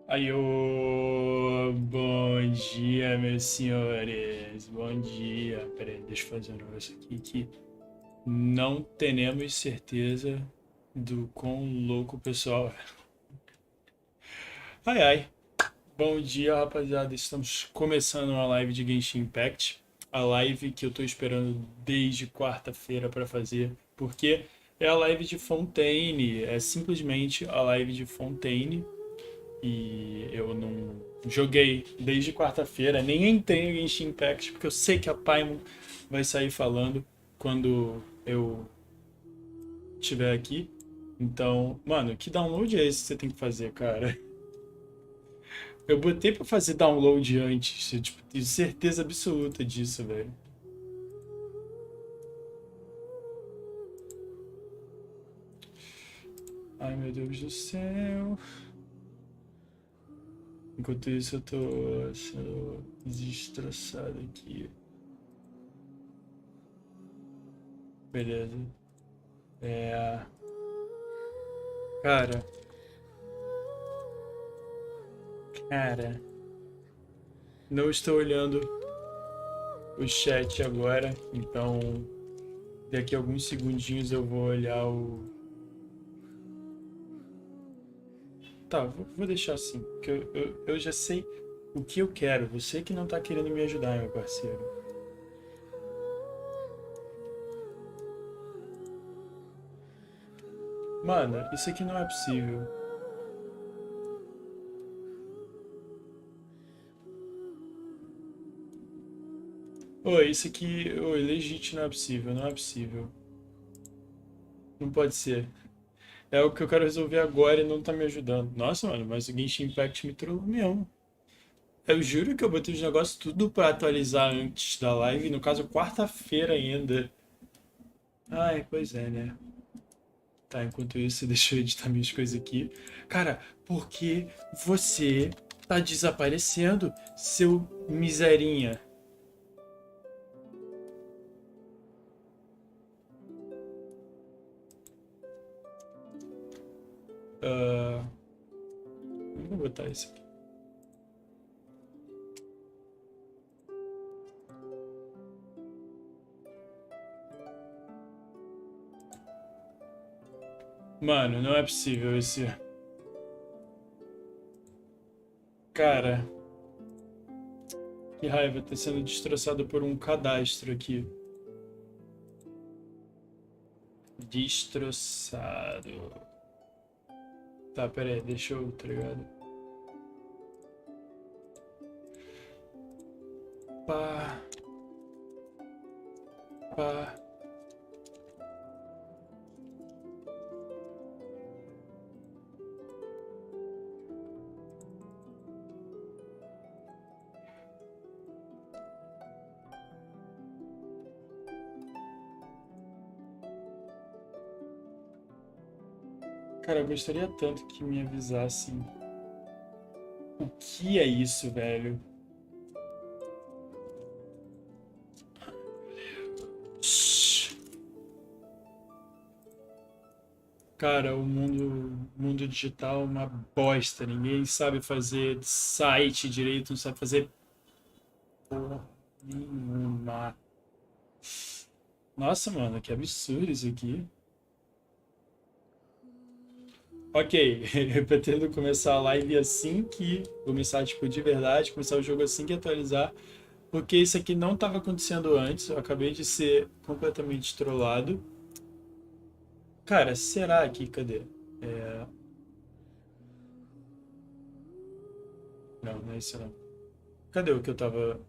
Aí, ô, bom dia, meus senhores. Bom dia. Pera aí, deixa eu fazer um negócio aqui que não temos certeza do quão louco o pessoal é. Ai, ai. Bom dia, rapaziada. Estamos começando uma live de Genshin Impact. A live que eu tô esperando desde quarta-feira para fazer, porque é a live de Fontaine. É simplesmente a live de Fontaine. E eu não joguei desde quarta-feira, nem entrei no Genshin Impact, porque eu sei que a Paimon vai sair falando quando eu estiver aqui. Então, mano, que download é esse que você tem que fazer, cara? Eu botei pra fazer download antes, eu, tipo, tenho certeza absoluta disso, velho. Ai, meu Deus do céu. Enquanto isso, eu tô sendo destroçado aqui. Beleza. É. Cara, cara. Não estou olhando o chat agora, então daqui a alguns segundinhos eu vou olhar o. Tá, vou deixar assim, porque eu já sei o que eu quero. Você que não tá querendo me ajudar, meu parceiro. Mano, isso aqui não é possível. Oi, isso aqui, oi, legítimo não é possível, não é possível. Não pode ser. É o que eu quero resolver agora e não tá me ajudando. Nossa, mano, mas o Genshin Impact me trollou mesmo. Eu juro que eu botei os negócios tudo pra atualizar antes da live, no caso, quarta-feira ainda. Ai, pois é, né? Tá, enquanto isso, deixa eu editar minhas coisas aqui. Cara, porque você tá desaparecendo, seu miserinha? Ah, vou botar isso aqui. Mano, não é possível esse. Cara, que raiva, tá sendo destroçado por um cadastro aqui. Destroçado. Tá, pera aí, deixa eu, tá ligado? Pá, pá. Cara, eu gostaria tanto que me avisassem o que é isso, velho. Cara, o mundo digital é uma bosta. Ninguém sabe fazer site direito, não sabe fazer porra nenhuma. Nossa, mano, que absurdo isso aqui. Ok, eu pretendo começar a live assim que começar, tipo, de verdade, começar o jogo assim que atualizar, porque isso aqui não estava acontecendo antes, eu acabei de ser completamente trollado. Cara, será que, cadê? É, não, não é isso não. Cadê o que eu tava...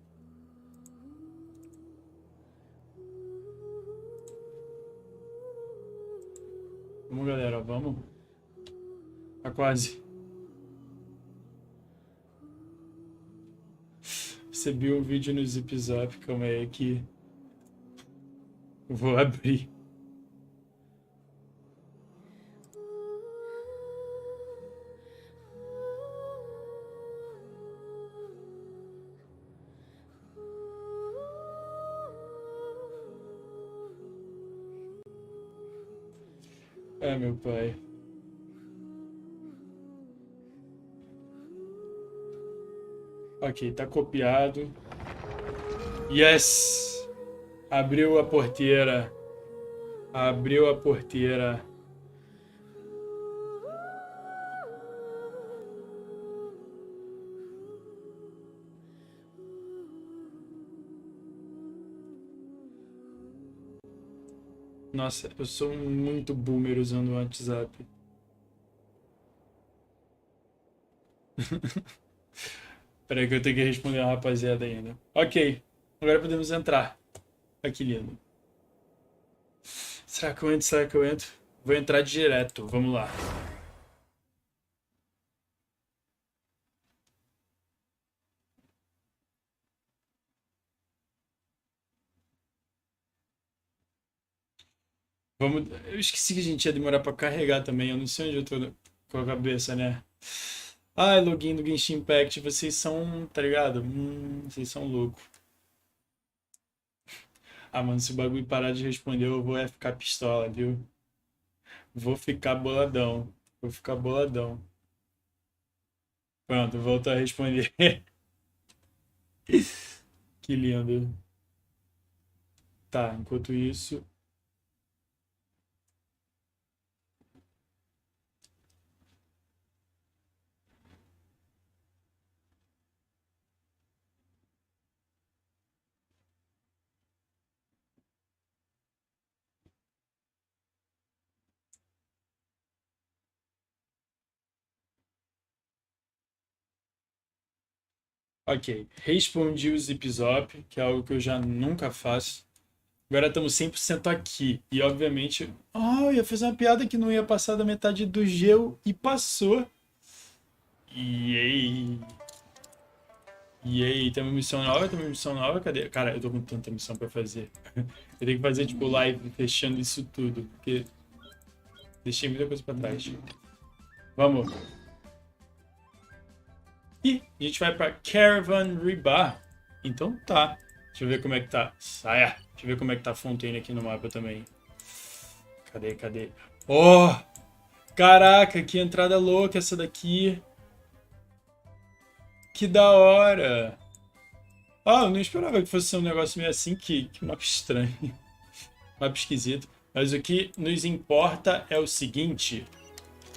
Vamos, galera, vamos. Tá quase. Recebi um vídeo no Zip Zap, calma aí que vou abrir. É, meu pai. Ok, tá copiado. Yes! Abriu a porteira. Abriu a porteira. Nossa, eu sou muito boomer usando o WhatsApp. Peraí que eu tenho que responder a rapaziada ainda. Ok, agora podemos entrar. Olha que lindo. Será que eu entro? Será que eu entro? Vou entrar direto, vamos lá. Vamos... Eu esqueci que a gente ia demorar pra carregar também. Eu não sei onde eu tô com a cabeça, né? Ai, login do Genshin Impact, vocês são, tá ligado? Vocês são loucos. Ah, mano, se o bagulho parar de responder, eu vou ficar pistola, viu? Vou ficar boladão. Vou ficar boladão. Pronto, voltou a responder. Que lindo. Tá, enquanto isso. Ok, respondi o zip zop, que é algo que eu já nunca faço. Agora estamos 100% aqui. E obviamente. Oh, eu ia fazer uma piada que não ia passar da metade do gel e passou. E aí? E aí, tem uma missão nova? Tem uma missão nova? Cadê? Cara, eu tô com tanta missão pra fazer. Eu tenho que fazer, tipo, live fechando isso tudo. Porque deixei muita coisa pra trás. Vamos. E a gente vai pra Caravan Rebar. Então tá. Deixa eu ver como é que tá. Saia. Deixa eu ver como é que tá a Fontaine aqui no mapa também. Cadê, cadê? Oh! Caraca, que entrada louca essa daqui. Que da hora. Ah, eu não esperava que fosse ser um negócio meio assim. Que mapa estranho. Mapa esquisito. Mas o que nos importa é o seguinte.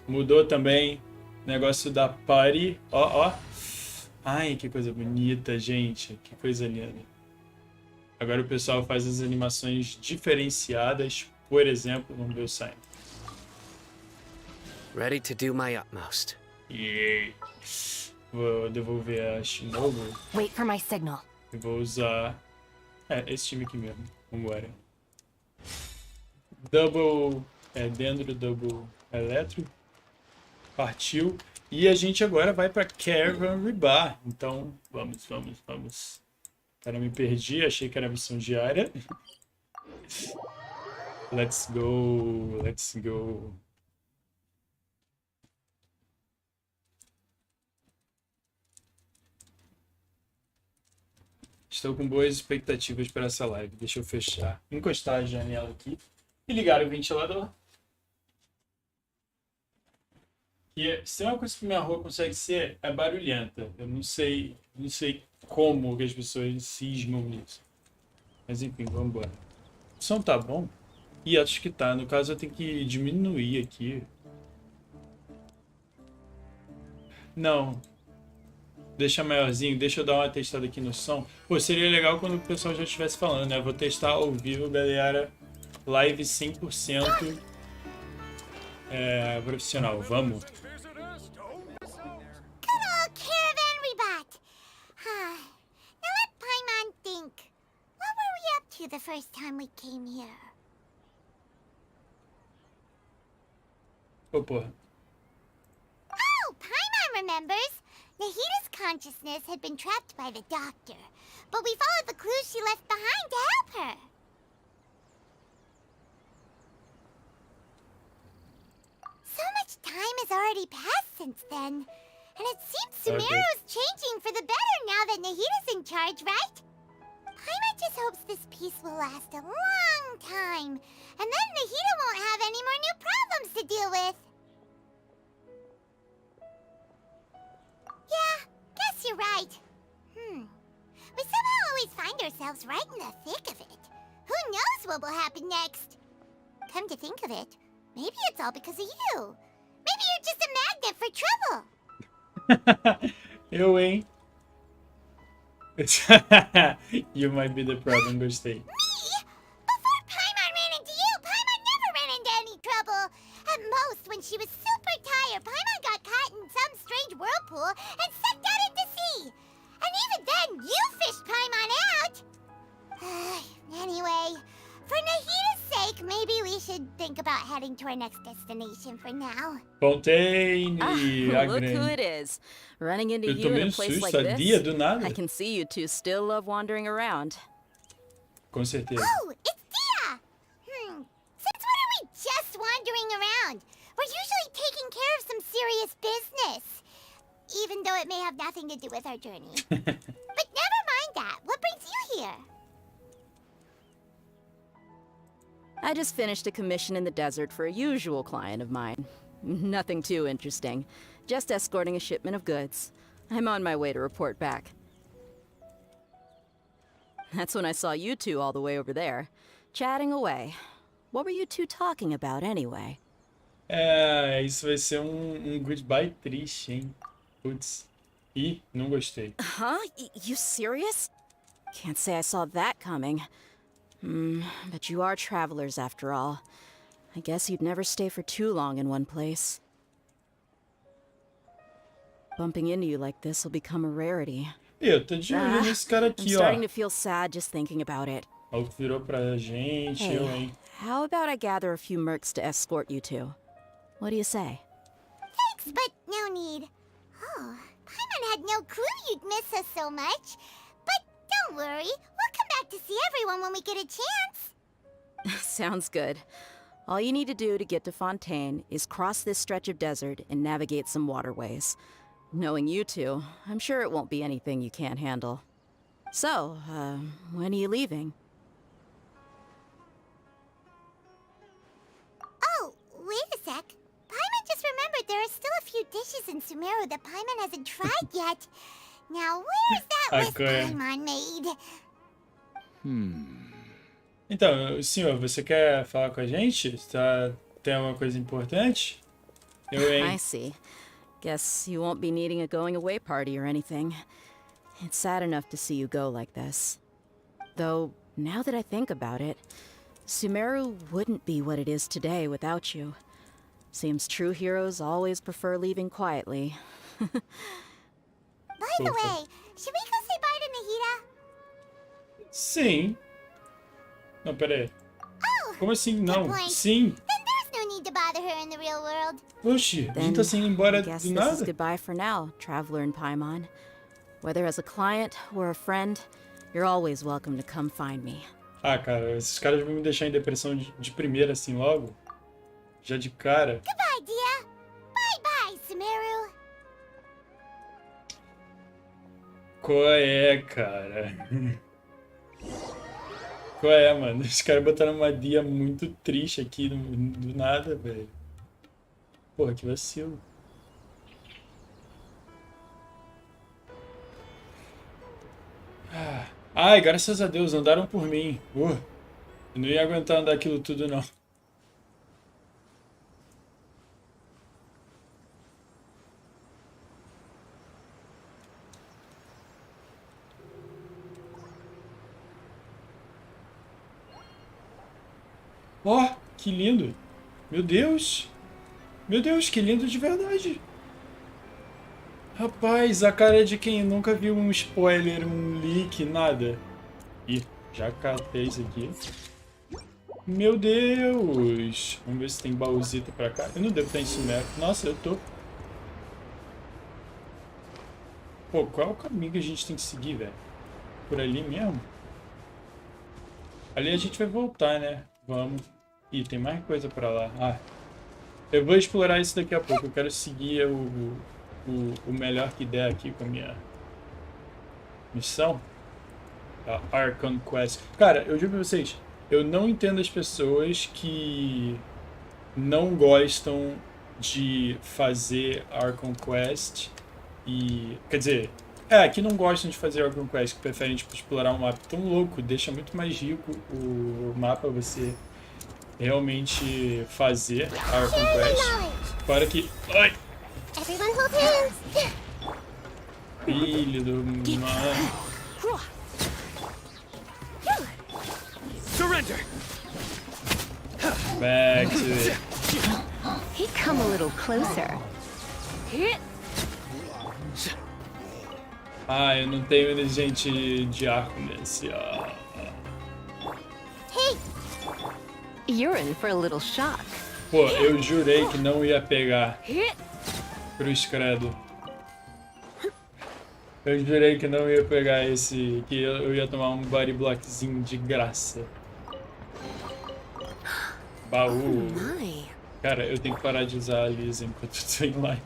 Mudou também o negócio da party. Ó, ó. Ai, que coisa bonita, gente. Que coisa linda. Agora o pessoal faz as animações diferenciadas. Por exemplo, vamos ver o sign. Ready to do my utmost. E vou devolver a Shinobu. Wait for my signal. E vou usar... esse time aqui mesmo. Vambora. Double... dentro, double eletro. Partiu. E a gente agora vai para Caravan Rebar. Então, vamos, vamos, vamos. Cara, me perdi. Achei que era missão diária. Let's go. Let's go. Estou com boas expectativas para essa live. Deixa eu fechar. Encostar a janela aqui. E ligar o ventilador. E se é uma coisa que minha rua consegue ser, é barulhenta. Eu não sei como que as pessoas cismam nisso. Mas enfim, vamos embora. O som tá bom? E acho que tá. No caso, eu tenho que diminuir aqui. Não. Deixa maiorzinho. Deixa eu dar uma testada aqui no som. Pô, seria legal quando o pessoal já estivesse falando, né? Vou testar ao vivo, galera. Live 100% profissional. Vamos. The first time we came here. Ô, porra. Oh, Paimon remembers. Nahita's consciousness had been trapped by the doctor, but we followed the clues she left behind to help her. So much time has already passed since then, and it seems Sumeru's changing for the better now that Nahita's in charge, right? Paimon just hopes this peace will last a long time, and then Nahita won't have any more new problems to deal with. Yeah, guess you're right. find ourselves right in the thick of it. Who knows what will happen next? Come to think of it, maybe it's all because of you. Maybe you're just a magnet for trouble. Eu, hein? You might be the problem, gostei. Me? Before Paimon ran into you, Paimon never ran into any trouble. At most, when she was super tired, Paimon got caught in some strange whirlpool and sucked out into sea. And even then, you fished Paimon out. Anyway, for Nahida's sake, maybe we should think about heading to our next destination for now. Fontaine, a Look who grande. it is. Running into Eu you tomei in a um place like susto, a Dia, this. do nada. I can see you two still love wandering around. Com certeza. Oh, it's Dia! Since when are we just wandering around? We're usually taking care of some serious business. Even though it may have nothing to do with our journey. But never mind that. What brings you here? I just finished a commission in the desert for a usual client of mine. Nothing too interesting. Just escorting a shipment of goods. I'm on my way to report back. That's when I saw you two all the way over there, chatting away. What were you two talking about anyway? É, isso vai ser goodbye triste, hein? Putz. Ih, não gostei. Huh? You serious? Can't say I saw that coming. But you are travelers after all. I guess you'd never stay for too long in one place. Bumping into you like this will become a rarity. Eu tô de olho nesse cara I'm aqui, ó. starting to feel sad just thinking about it. Ó, virou pra gente, eu, Hey, hein? how about I gather a few mercs to escort you two? What do you say? Thanks, but no need. Oh, Paimon had no clue you'd miss us so much. But don't worry, we'll come back to see everyone when we get a chance. Sounds good. All you need to do to get to Fontaine is cross this stretch of desert and navigate some waterways. Knowing you two, I'm sure it won't be anything you can't handle. So, when are you leaving? Oh, wait a sec. Paimon just remembered there are still a few dishes in Sumeru that Paimon hasn't tried yet. Now, where's that list Okay. Paimon made? Então, senhor, você quer falar com a gente? Tem alguma coisa importante? Eu, I hein? see. Guess you won't be needing a going away party or anything. It's sad enough to see you go like this. Though, now that I think about it, Sumeru wouldn't be what it is today without you. Seems true heroes always prefer leaving quietly. By the Ufa. way, should we go say bye to Nahida? Sim. Não, pera aí. Oh, Como assim? Não. point. Sim. then there's no need to bother her in the real world. Oxi, a Then gente tá sem ir embora I guess do this is nada. goodbye for now, traveler in Paimon. Whether as a client or a friend, you're always welcome to come find me. Ah, cara, esses caras vão me deixar em depressão de primeira assim logo? Já de cara? Goodbye, Dia. Bye-bye, Sumeru. Qual é, cara? Qual é, mano? Os caras botaram uma dia muito triste aqui do nada, velho. Porra, que vacilo. Ai, graças a Deus, andaram por mim. Eu não ia aguentar andar aquilo tudo, não. Ó, que lindo. Meu Deus. Meu Deus, que lindo de verdade. Rapaz, a cara é de quem nunca viu um spoiler, um leak, nada. Ih, já catei isso aqui. Meu Deus. Vamos ver se tem baúzito pra cá. Eu não devo estar em Sumeru. Nossa, eu tô. Pô, qual é o caminho que a gente tem que seguir, velho? Por ali mesmo? Ali a gente vai voltar, né? Vamos. Ih, tem mais coisa pra lá. Ah, eu vou explorar isso daqui a pouco. Eu quero seguir o melhor que der aqui com a minha missão. A Archon Quest. Cara, eu juro pra vocês, eu não entendo as pessoas que não gostam de fazer Archon Quest e... Quer dizer, É, aqui não gostam de fazer Orphan Quest, que preferem tipo, explorar um mapa tão louco, deixa muito mais rico o mapa você realmente fazer a Orphan Quest. Fora que... Ai! Everyone hold hands. Filho do mano. Surrender. Back to it. He'd come a little closer. Ah, eu não tenho gente de arco nesse. Hey, You're in for a little shock. Pô, eu jurei que não ia pegar cruz credo. Eu jurei que não ia pegar esse, que eu ia tomar um body blockzinho de graça. Baú. My. Cara, eu tenho que parar de usar a Lisa enquanto eu tô em live.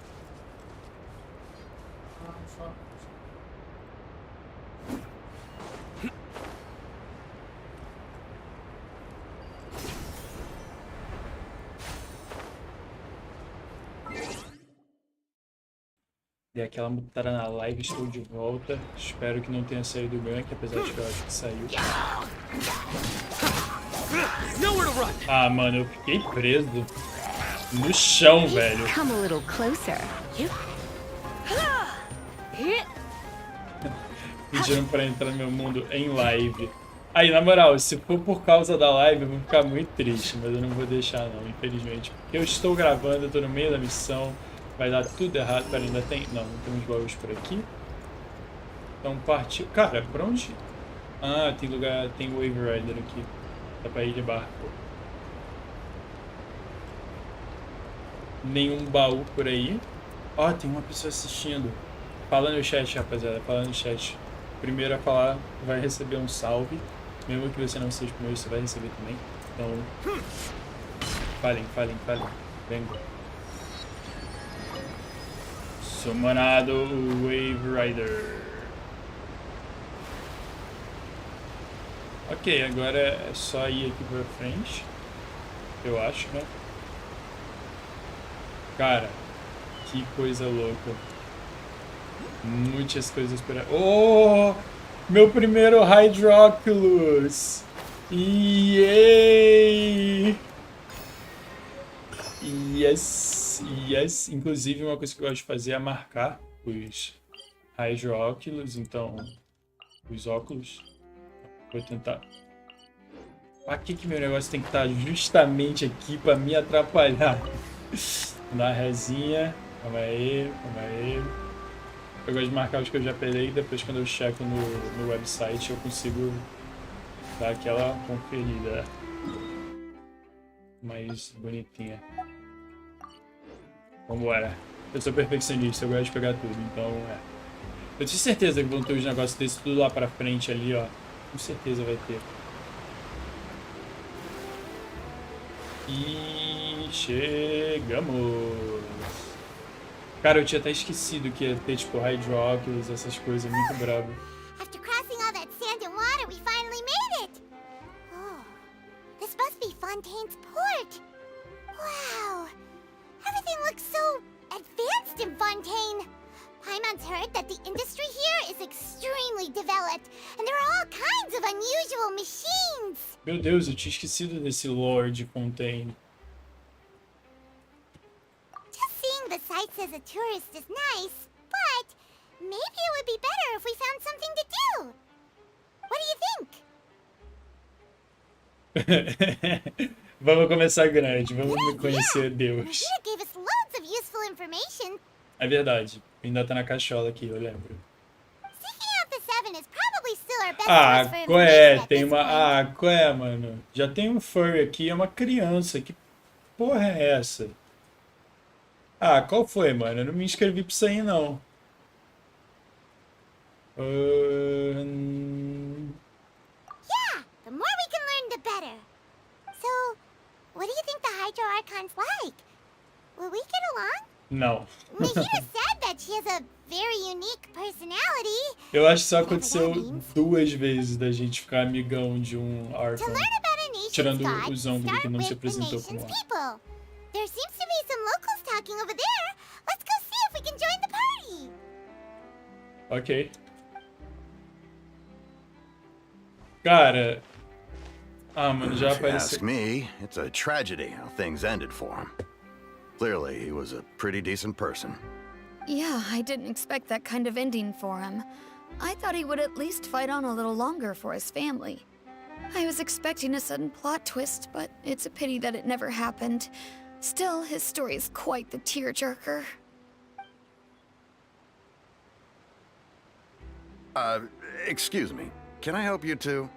Dei aquela mutada na live, estou de volta. Espero que não tenha saído o gank, apesar de que eu acho que saiu. Ah, mano, eu fiquei preso no chão, velho. Come a little closer. Pediram pra entrar no meu mundo em live. Aí, na moral, se for por causa da live, eu vou ficar muito triste, mas eu não vou deixar não, infelizmente. Porque eu estou gravando, eu tô no meio da missão. Vai dar tudo errado. Pera, ainda tem... Não, não tem uns baús por aqui. Então partiu. Cara, pra onde? Ah, tem lugar... Tem Wave Rider aqui. Dá pra ir de barco. Nenhum baú por aí. Ó, tem uma pessoa assistindo. Fala no chat, rapaziada. Fala no chat. Primeiro a falar vai receber um salve. Mesmo que você não seja o primeiro, você vai receber também. Então... Falem. Venga. Summonado Wave Rider. Ok, agora é só ir aqui pra frente. Eu acho, né? Cara, que coisa louca. Muitas coisas para... Oh! Meu primeiro Hydroculus! Yay! Yes. Inclusive, uma coisa que eu gosto de fazer é marcar os Hydroculus, então... Os óculos. Vou tentar... Aqui que meu negócio tem que estar justamente aqui pra me atrapalhar. Na resinha. Calma aí. Eu gosto de marcar os que eu já pelei, depois quando eu checo no website eu consigo dar aquela conferida mais bonitinha. Vambora. Eu sou perfeccionista, eu gosto de pegar tudo, então Eu tenho certeza que vão ter os negócios desses tudo lá pra frente ali, ó. Com certeza vai ter. E chegamos! Cara, eu tinha até esquecido que ia ter, tipo, Hydroculus, essas coisas, muito bravo. after crossing all that sand and water, we finally made it! Oh, this must be Fontaine's port! Wow! Everything looks so advanced in Fontaine! Paimon's heard that the industry here is extremely developed, and there are all kinds of unusual machines! Meu Deus, eu tinha esquecido desse lore de Fontaine. Just seeing the sights as a tourist is nice, but maybe it would be better if we found something to do. What do you think? Vamos começar grande, vamos me conhecer Deus. Nahida gave us loads of useful information. É verdade, ainda tá na cachola aqui, eu lembro. Seeking out the Seven is probably still our best Ah, source for qual information é? at Tem this uma... point. Ah, qual é, mano? Já tem um furry aqui, é uma criança. Que porra é essa? Ah, qual foi, mano? Eu não me inscrevi pra isso aí, não. Yeah, the more we can learn, the better. So, what do you think the Hydro Archon's like? Will we get along? Não. Nahida said that she has a very unique personality. Eu acho que só aconteceu 2 vezes da gente ficar amigão de um To Archon. learn about a nation's Tirando o gods, Zombie, que start não se with the apresentou nation's como people. There seems to be some locals talking over there. Let's go see if we can join the party. Ok. Cara... Ah, mano, já If you apareceu... ask me, it's a tragedy how things ended for him. Clearly, he was a pretty decent person. Yeah, I didn't expect that kind of ending for him. I thought he would at least fight on a little longer for his family. I was expecting a sudden plot twist, but it's a pity that it never happened. Still, his story is quite the tearjerker. Excuse me. Can I help you two?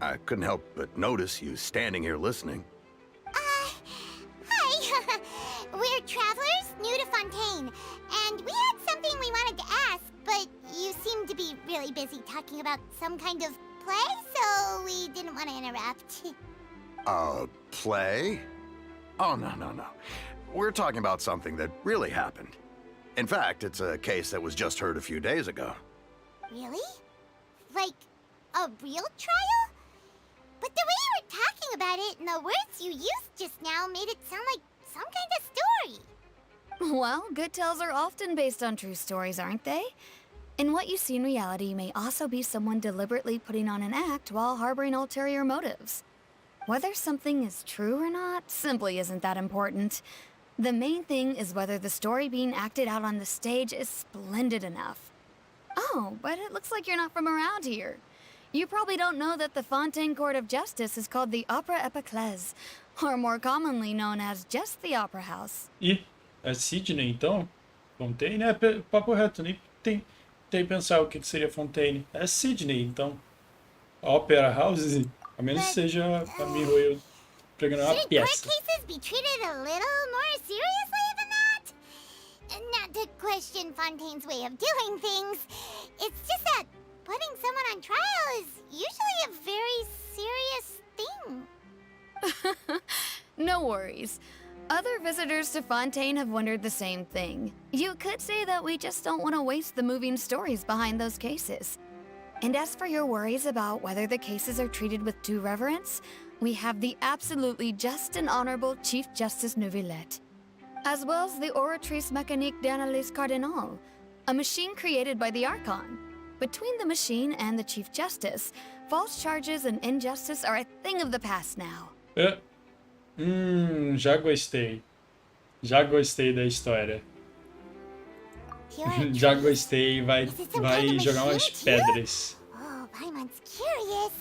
I couldn't help but notice you standing here listening. Hi. We're travelers new to Fontaine, and we had something we wanted to ask, but you seem to be really busy talking about some kind of play, so we didn't want to interrupt. Play? Oh, no. We're talking about something that really happened. In fact, it's a case that was just heard a few days ago. Really? Like, a real trial? But the way you were talking about it and the words you used just now made it sound like some kind of story. Well, good tales are often based on true stories, aren't they? And what you see in reality may also be someone deliberately putting on an act while harboring ulterior motives. Whether something is true or not simply isn't that important. The main thing is whether the story being acted out on the stage is splendid enough. Oh, but it looks like you're not from around here. You probably don't know that the Fontaine Court of Justice is called the Opera Epiclese, or more commonly known as just the Opera House. Ih, é Sydney, então? Fontaine? É, papo reto, nem tentei pensar o que seria Fontaine. É Sydney, então. Opera House, a menos que seja a minha eu pregando uma Should court peça. cases be treated a little more seriously than that? Not to question Fontaine's way of doing things. It's just that putting someone on trial is usually a very serious thing. No worries. Other visitors to Fontaine have wondered the same thing. You could say that we just don't want to waste the moving stories behind those cases. And as for your worries about whether the cases are treated with due reverence, we have the absolutely just and honorable Chief Justice Neuvillette, as well as the Oratrice Mécanique d'Analyse Cardinal, a machine created by the Archon. Between the machine and the Chief Justice, false charges and injustice are a thing of the past now. Já gostei. Já gostei da história. Já gostei, vai jogar umas pedras. Oh, Paimon's curious.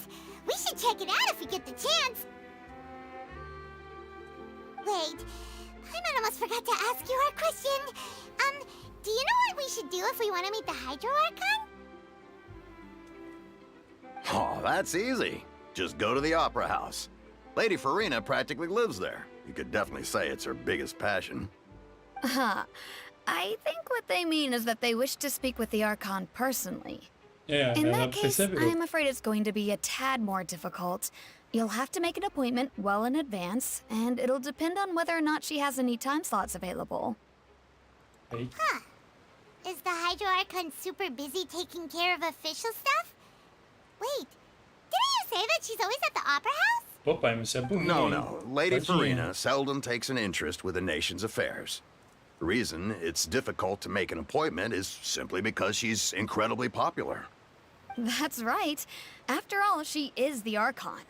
We should check it out if we get the chance. Wait, Paimon almost forgot to ask you our question. Do you know what we should do if we want to meet the Hydro Archon? Oh, that's easy. Just go to the Opera House. Lady Farina practically lives there. You could definitely say it's her biggest passion. I think what they mean is that they wish to speak with the Archon personally. É, In ela that case, percebeu. I'm afraid it's going to be a tad more difficult. You'll have to make an appointment well in advance, and it'll depend on whether or not she has any time slots available. Aí. Is the Hydro Archon super busy taking care of official stuff? Wait, didn't you say that she's always at the Opera House? Pô, pai, mas você é burrinho. No, hein? no. Lady Tadinha. Farina seldom takes an interest with the nation's affairs. The reason it's difficult to make an appointment is simply because she's incredibly popular. That's right. After all, she is the Archon.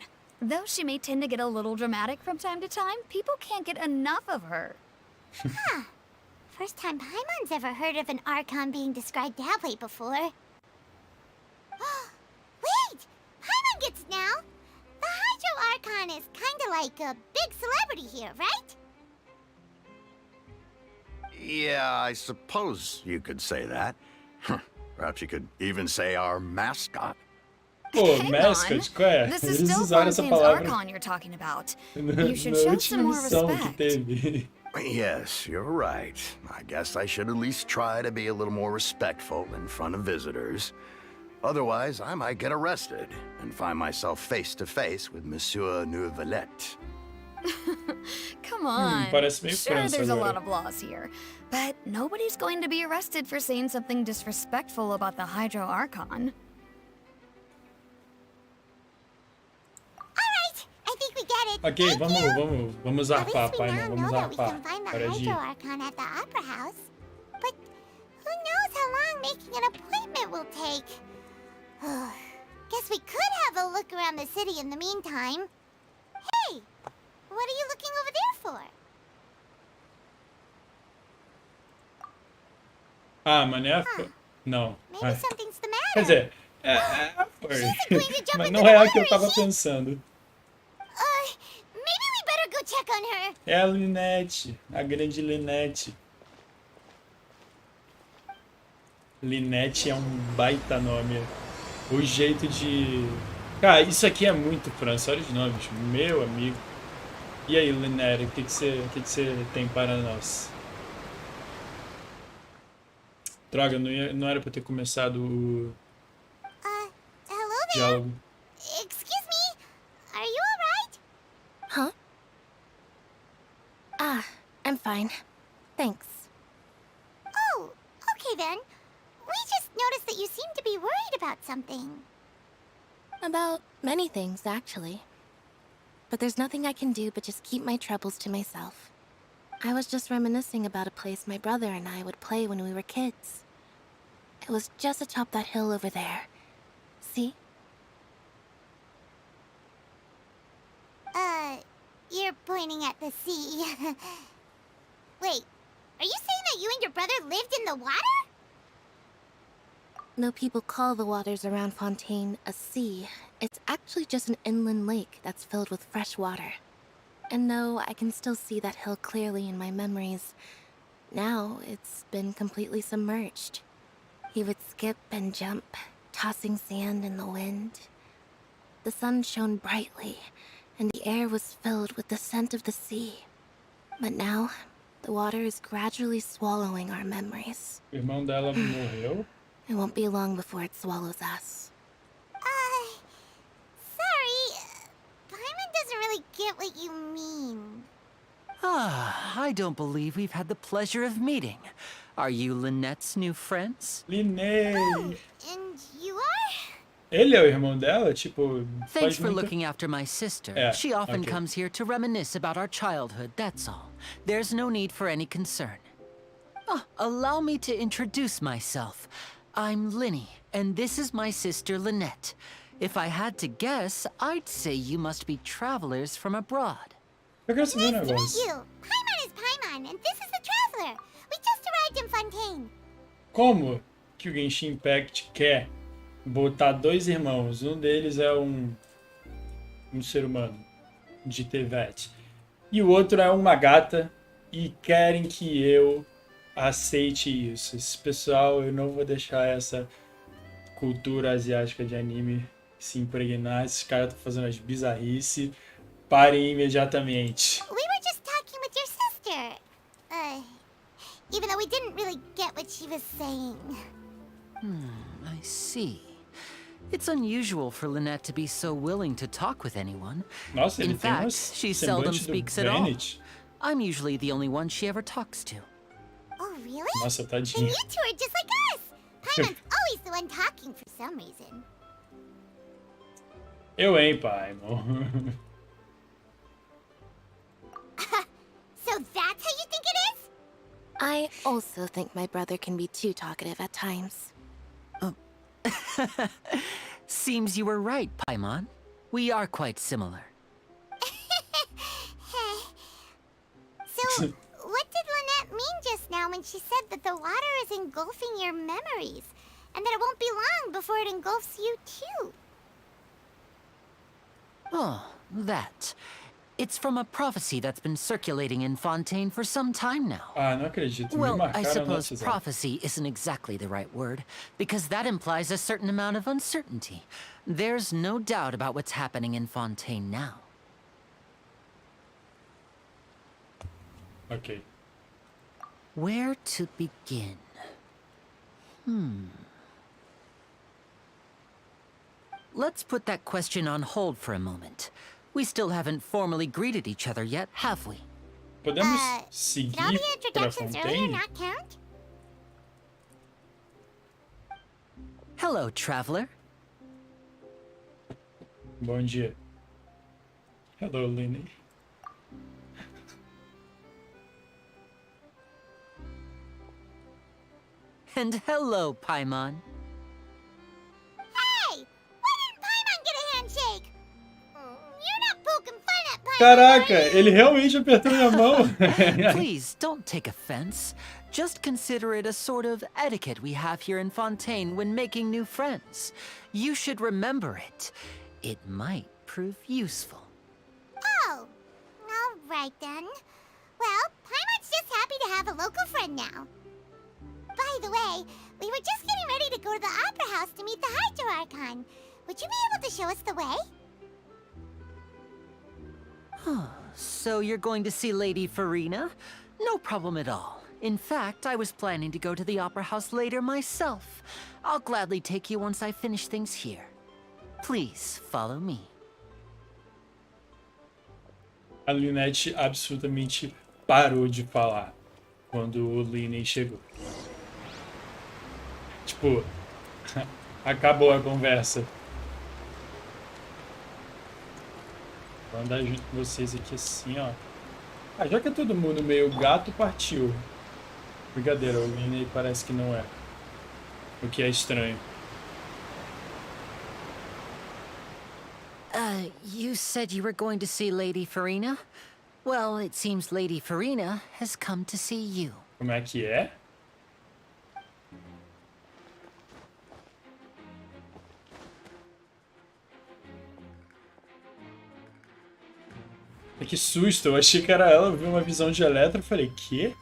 Though she may tend to get a little dramatic from time to time, people can't get enough of her. First time Paimon's ever heard of an Archon being described that way before. Wait! Paimon gets now! The Hydro Archon is kinda like a big celebrity here, right? Yeah, I suppose you could say that. Perhaps you could even say our mascot. Pô, Hang mascot, on. qual é? This Eles is still usaram essa Fontaine's palavra Archon you're talking about. na You should show some última more missão que respect. teve. Yes, you're right. I guess I should at least try to be a little more respectful in front of visitors. Otherwise, I might get arrested and find myself face to face with Monsieur Neuvillette. Come on. parece meio Sure, França there's a agora. lot of laws here, but nobody's going to be arrested for saying something disrespectful about the Hydro Archon. Alright, I think we get it. Ok, Thank you. vamos At zarpar, least we pai, now não, know vamos that we zarpar. can find the Para de Hydro ir. Archon at the Opera House. But who knows how long long making an appointment will take. Guess we could have a look around the city in the meantime. Hey, what are you looking over there for? Ah, mané. Não. Maybe Ai. something's the Quer matter. dizer, foi. She's going to jump Mas into não the é a que eu water, tava is she? pensando. Maybe we better go check on her. É a Linette, a grande Linette. Linette é um baita nome. O jeito de... Cara, isso aqui é muito França, olha os nomes, meu amigo. E aí, Linette, o que você tem para nós? Droga, não era pra ter começado o Hello there. diálogo. Excuse me. Are you alright? Huh? Ah, I'm fine. Thanks. Oh, okay then. We just noticed that you seem to be worried about something. About many things, actually. But there's nothing I can do but just keep my troubles to myself. I was just reminiscing about a place my brother and I would play when we were kids. It was just atop that hill over there. See? You're pointing at the sea. Wait, are you saying that you and your brother lived in the water? Though people call the waters around Fontaine a sea, it's actually just an inland lake that's filled with fresh water. And no, I can still see that hill clearly in my memories. Now, it's been completely submerged. He would skip and jump, tossing sand in the wind. The sun shone brightly, and the air was filled with the scent of the sea. But now, the water is gradually swallowing our memories. O irmão dela morreu? It won't be long before it swallows us. Sorry. Paimon doesn't really get what you mean. I don't believe we've had the pleasure of meeting. Are you Lynette's new friends? Linette. And you are? Ele é o irmão dela? Tipo, Thanks faz for muita... looking after my sister. Yeah, She often okay. comes here to reminisce about our childhood, that's all. There's no need for any concern. Allow me to introduce myself. I'm Linny, and this is my sister Lynette. If I had to guess, I'd say you must be travelers from abroad. Eu quero saber um Nice to meet negócio. you. Paimon is Paimon, and this is the Traveler. We just arrived in Fontaine. Como que o Genshin Impact quer botar dois irmãos? Um deles é um ser humano de Tevet e o outro é uma gata e querem que eu aceite isso. Esse pessoal, eu não vou deixar essa cultura asiática de anime se impregnar. Esses caras estão fazendo as bizarrices. Parem imediatamente. We were just talking with your sister. Even though we didn't really get what she was saying. I see. It's unusual for Lynette to be so willing to talk with anyone. Nossa, ele In tem uma fact, she seldom semblante do speaks at all. Bennett. I'm usually the only one she ever talks to. Oh, really? Nossa, Then tadinho. you two are just like us. Paimon's always the one talking for some reason. Eu, hein, pai, irmão. So that's how you think it is? I also think my brother can be too talkative at times. Seems you were right, Paimon. We are quite similar. So, what did Lynette mean just now when she said that the water is engulfing your memories? And that it won't be long before it engulfs you too? Oh, that. It's from a prophecy that's been circulating in Fontaine for some time now. Ah, não acredito. Me Well, I marcaram suppose nessa. prophecy isn't exactly the right word, because that implies a certain amount of uncertainty. There's no doubt about what's happening in Fontaine now. Ok. Where to begin? Let's put that question on hold for a moment. We still haven't formally greeted each other yet, have we? Podemos Did all seguir the pra introductions earlier Fontaine? not count? Hello, traveler. Bom dia. Hello, Linny. And hello, Paimon. Hey! Why didn't Paimon get a handshake? You're not poking fun at Paimon. Caraca, ele realmente apertou minha mão. Please, don't take offense. Just consider it a sort of etiquette we have here in Fontaine when making new friends. You should remember it. It might prove useful. Oh, all right then. Well, Paimon's just happy to have a local friend now. By the way, we were just getting ready to go to the Opera House to meet the Hydro Archon. Would you be able to show us the way? So you're going to see Lady Farina? No problem at all. In fact, I was planning to go to the Opera House later myself. I'll gladly take you once I finish things here. Please, follow me. A Lynette absolutamente parou de falar quando o Linney chegou. Tipo, acabou a conversa. Vou andar junto com vocês aqui assim, ó. Ah, já que é todo mundo meio gato, partiu. Brincadeira, o Linney parece que não é. O que é estranho. You said you were going to see Lady Farina? Well, it seems Lady Farina has come to see you. Como é que é? Que susto, eu achei que era ela, eu vi uma visão de Eletro e falei, quê?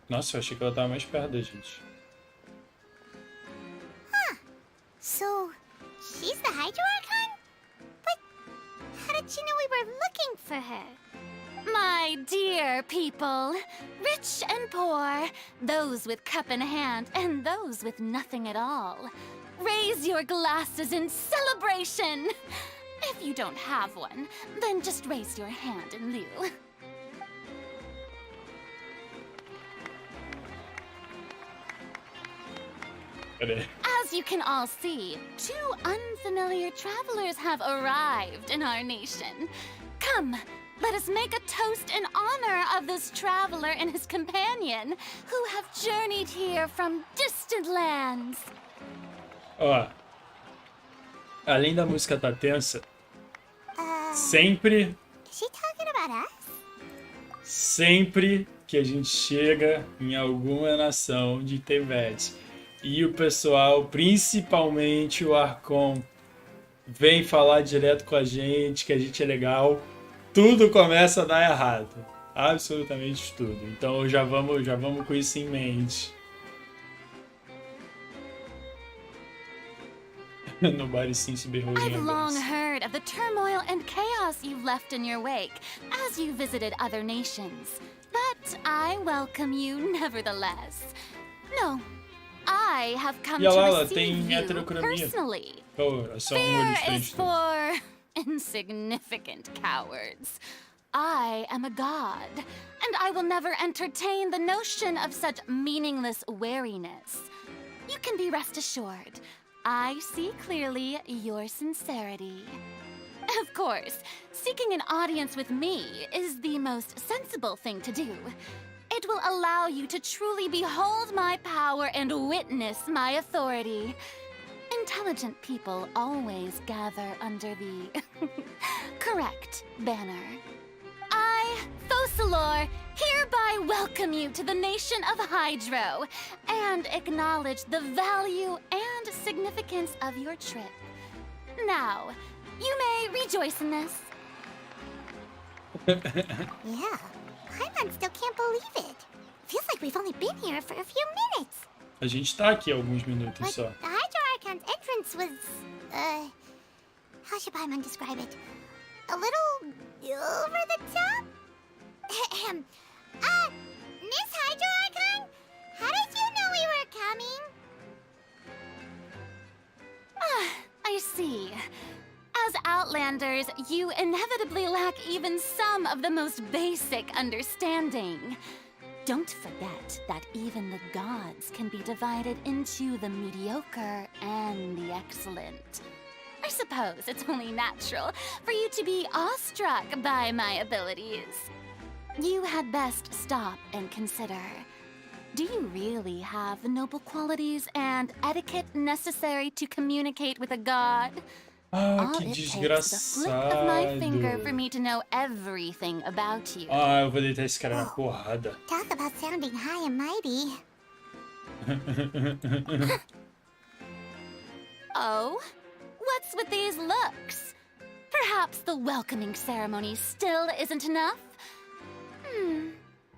Nossa, eu achei que ela tava mais perto da gente. So, she's the Hydro Archon? But how did she know we were looking for her? My dear people, rich and poor, those with cup in hand and those with nothing at all, raise your glasses in celebration. If you don't have one, then just raise your hand in lieu. As you can all see, two unfamiliar travelers have arrived in our nation. Come, let us make a toast in honor of this traveler and his companion, who have journeyed here from distant lands. Ó, além da música tá tensa, sempre Is she talking about us? sempre que a gente chega em alguma nação de Teyvat e o pessoal, principalmente o Archon, vem falar direto com a gente, que a gente é legal, tudo começa a dar errado. Absolutamente tudo. Então já vamos com isso em mente. Nobody seems to be holding I've long hands. heard of the turmoil and chaos you've left in your wake as you visited other nations. But I welcome you nevertheless. No, I have come E a to Lala receive tem you heteronomia. personally. Oh, é só um olho Fear is diferente. for insignificant cowards. I am a god, and I will never entertain the notion of such meaningless wariness. You can be rest assured, I see clearly your sincerity. Of course, seeking an audience with me is the most sensible thing to do. It will allow you to truly behold my power and witness my authority. Intelligent people always gather under the correct banner. I, Fosalor, hereby welcome you to the nation of Hydro and acknowledge the value and significance of your trip. Now, you may rejoice in this. Yeah, Paimon still can't believe it. Feels like we've only been here for a few minutes. A gente tá aqui há alguns minutos But só. the Hydro Archon's entrance was, how should Paimon describe it? A little over the top? Miss Hydro Archon? How did you know we were coming? I see. As Outlanders, you inevitably lack even some of the most basic understanding. Don't forget that even the gods can be divided into the mediocre and the excellent. I suppose it's only natural for you to be awestruck by my abilities. You had best stop and consider. Do you really have the noble qualities and etiquette necessary to communicate with a god? Ah, All que it takes is a flick of my finger for desgraçado. me to know everything about you. Ah, eu vou deitar esse cara na porrada. Talk about sounding high and mighty. Oh? What's with these looks? Perhaps the welcoming ceremony still isn't enough?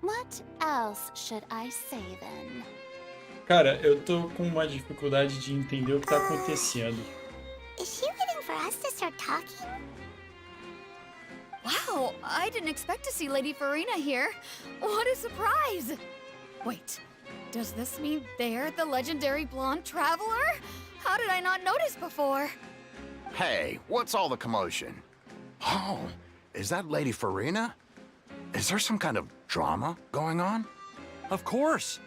What else should I say then? Cara, eu tô com uma dificuldade de entender o que tá acontecendo. Is she waiting for us to start talking? Wow, I didn't expect to see Lady Farina here. What a surprise! Wait, does this mean they're the legendary blonde traveler? How did I not notice before? Hey, what's all the commotion? Oh, is that Lady Farina? Is there some kind of drama going on? Of course.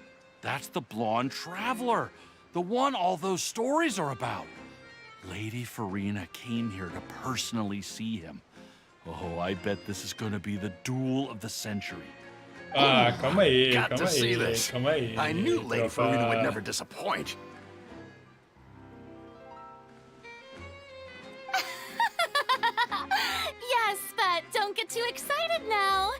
That's the blonde traveler. The one all those stories are about. Lady Farina came here to personally see him. Oh, I bet this is gonna be the duel of the century. Ah, calma aí, Got calma to see aí, this. calma aí. I knew Lady tropa. Farina would never disappoint. Yes, but don't get too excited now.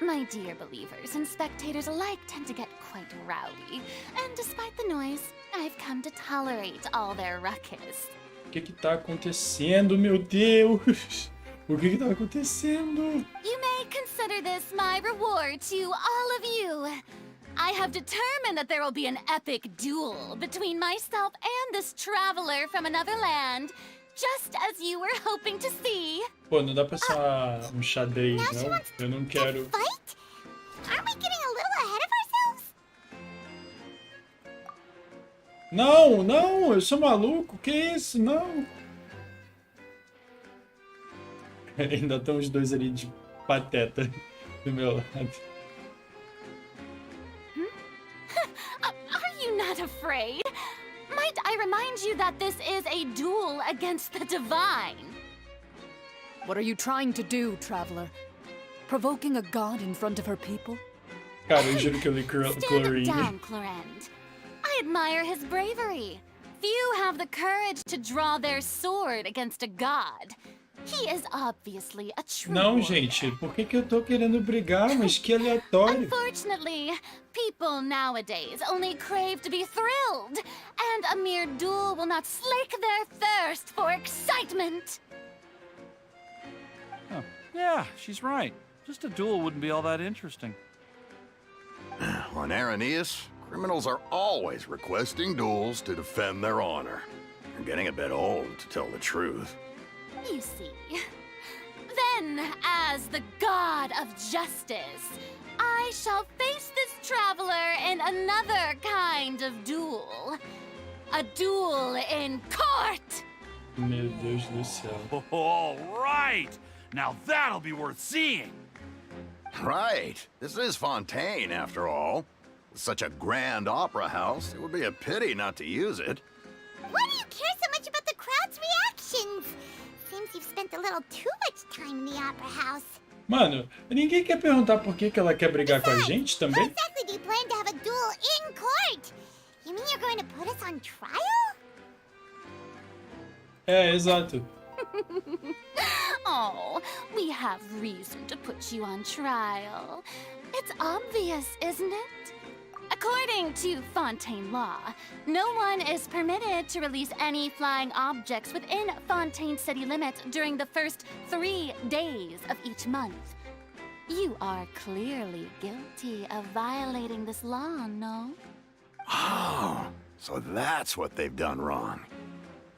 My dear believers and spectators alike tend to get quite rowdy, and despite the noise, I've come to tolerate all their ruckus. O que que tá acontecendo, meu Deus? O que que tá acontecendo? You may consider this my reward to all of you. I have determined that there will be an epic duel between myself and this traveler from another land, just as you were hoping to see. Pô, não dá pra ser um xadrez, Now she não? wants Eu não to quero. fight? Aren't we getting a little ahead of ourselves? Não, não, eu sou maluco, que isso? Não. Ainda estão os dois ali de pateta do meu lado. Are you not afraid? Might I remind you that this is a duel against the divine? What are you trying to do, traveler? Provoking a god in front of her people? Cara, eu juro que eu li Stand Chlorine. down, Clorend. I admire his bravery. Few have the courage to draw their sword against a god. He is obviously a true Não, warrior. gente, por que que eu tô querendo brigar? Mas que aleatório. Unfortunately, people nowadays only crave to be thrilled, and a mere duel will not slake their thirst for excitement. Huh. Yeah, she's right. Just a duel wouldn't be all that interesting. On Araneus, criminals are always requesting duels to defend their honor. They're getting a bit old, to tell the truth. You see. Then, as the god of justice, I shall face this traveler in another kind of duel. A duel in court! Meu Deus do céu. All right! Now that'll be worth seeing! Right. This is Fontaine, after all. With such a grand opera house, it would be a pity not to use it. Why do you care so much about the crowd's reactions? Seems you've spent a little too much time in the opera house. Mano, ninguém quer perguntar por que que ela quer brigar com a gente How também? exactly do you plan to have a duel in court? You mean you're going to put us on trial? É, exato. Oh, we have reason to put you on trial. It's obvious, isn't it? According to Fontaine law, no one is permitted to release any flying objects within Fontaine city limits during the first 3 days of each month. You are clearly guilty of violating this law, no? Oh, so that's what they've done wrong.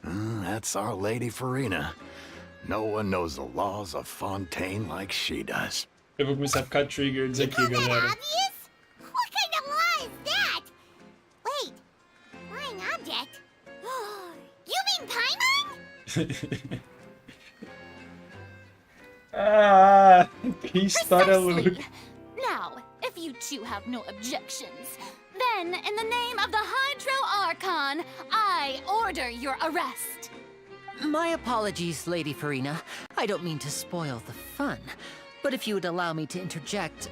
That's our Lady Farina. No one knows the laws of Fontaine like she does. Eu vou começar a ficar triggered aqui, Isn't that galera. obvious? What kind of law is that? Wait, flying object? You mean Paimon? Ah, que história louca. Precisely. Now, if you two have no objections, then in the name of the Hydro Archon, I order your arrest. My apologies, Lady Farina. I don't mean to spoil the fun. But if you would allow me to interject,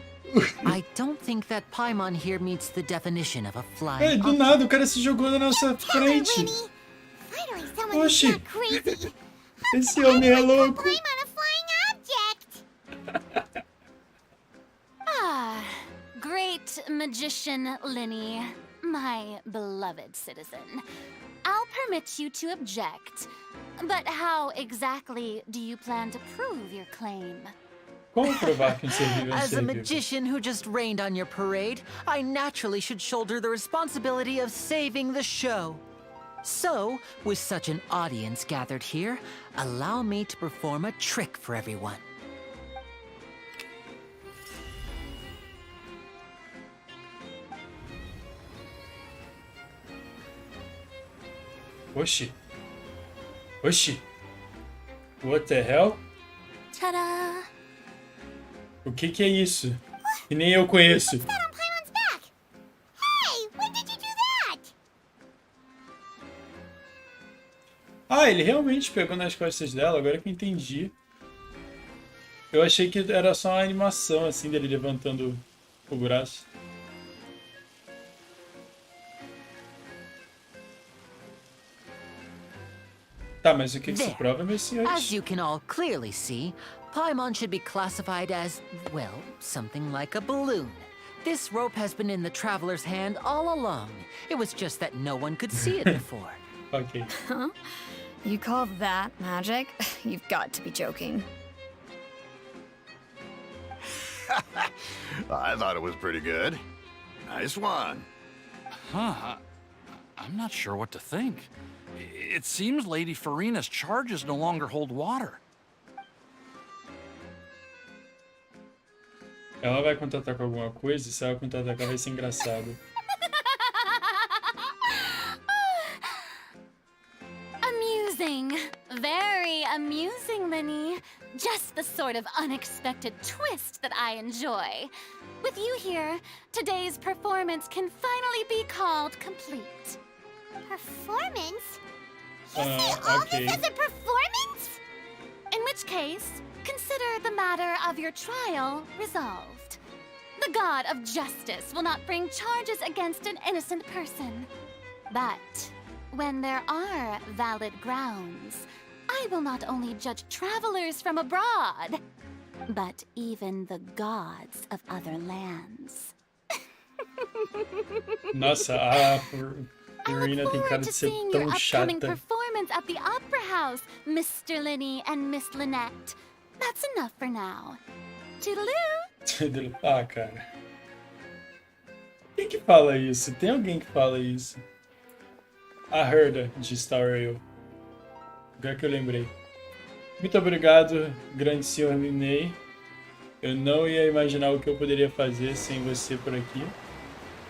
I don't think that Paimon here meets the definition of a flying do nada, o cara se jogou na nossa frente. Finally, someone who's Oxi. not crazy. Esse homem é louco. Climb on a flying object. Ah, great magician Linny, my beloved citizen. I'll permit you to object. But how exactly do you plan to prove your claim? Como provar que um ser vivo é um As a ser vivo? magician who just rained on your parade, I naturally should shoulder the responsibility of saving the show. So, with such an audience gathered here, allow me to perform a trick for everyone. Oxi. Oxi. What the hell? Ta-da! O que é isso? Que nem eu conheço. That on Paimon's back. Hey, when did you do that? Ah, ele realmente pegou nas costas dela, agora que eu entendi. Eu achei que era só uma animação, assim, dele levantando o braço. Tá, mas o que isso There. prova, meus As senhores? you can all clearly see, Paimon should be classified as, well, something like a balloon. This rope has been in the traveler's hand all along. It was just that no one could see it before. Ok. Huh? You call that magic? You've got to be joking. I thought it was pretty good. Nice one. Huh. I'm not sure what to think. It seems Lady Farina's charges no longer hold water. Ela vai contra-atacar com alguma coisa, e se ela contra-atacar vai ser engraçado. Amusing. Very amusing, Linny. Just the sort of unexpected twist that I enjoy. With you here, today's performance can finally be called complete. Performance? You see all okay. this as a performance? In which case, consider the matter of your trial resolved. The god of justice will not bring charges against an innocent person. But when there are valid grounds, I will not only judge travelers from abroad, but even the gods of other lands. Nossa, a I Farina look tem cara forward de to ser seeing your tão upcoming chata. performance at the Opera House, Mr. Linny and Miss Lynette. That's enough for now. Toodaloo! Ah, cara. Quem que fala isso? Tem alguém que fala isso? A Herda de Star Rail. Agora que eu lembrei. Muito obrigado, grande senhor Minei. Eu não ia imaginar o que eu poderia fazer sem você por aqui.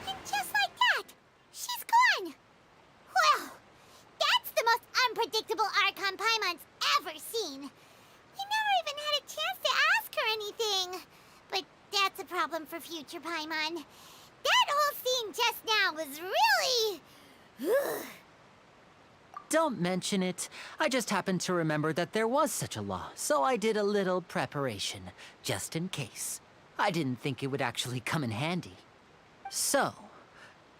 And just like that, she's gone. Well, that's the most unpredictable Archon Paimon's ever seen. We never even had a chance to ask her anything. But that's a problem for future Paimon. That whole scene just now was really... Don't mention it. I just happened to remember that there was such a law, so I did a little preparation, just in case. I didn't think it would actually come in handy. So,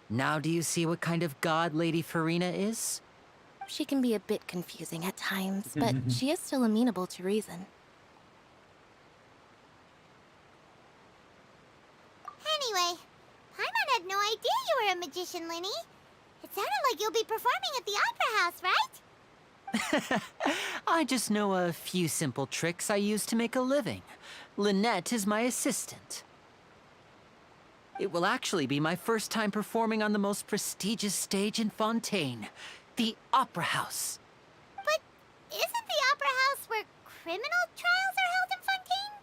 now do you see what kind of god Lady Farina is? She can be a bit confusing at times, but she is still amenable to reason. Anyway, Paimon had no idea you were a magician, Linny. It sounded like you'll be performing at the Opera House, right? I just know a few simple tricks I use to make a living. Lynette is my assistant. It will actually be my first time performing on the most prestigious stage in Fontaine, the Opera House. But isn't the Opera House where criminal trials are held in Fontaine?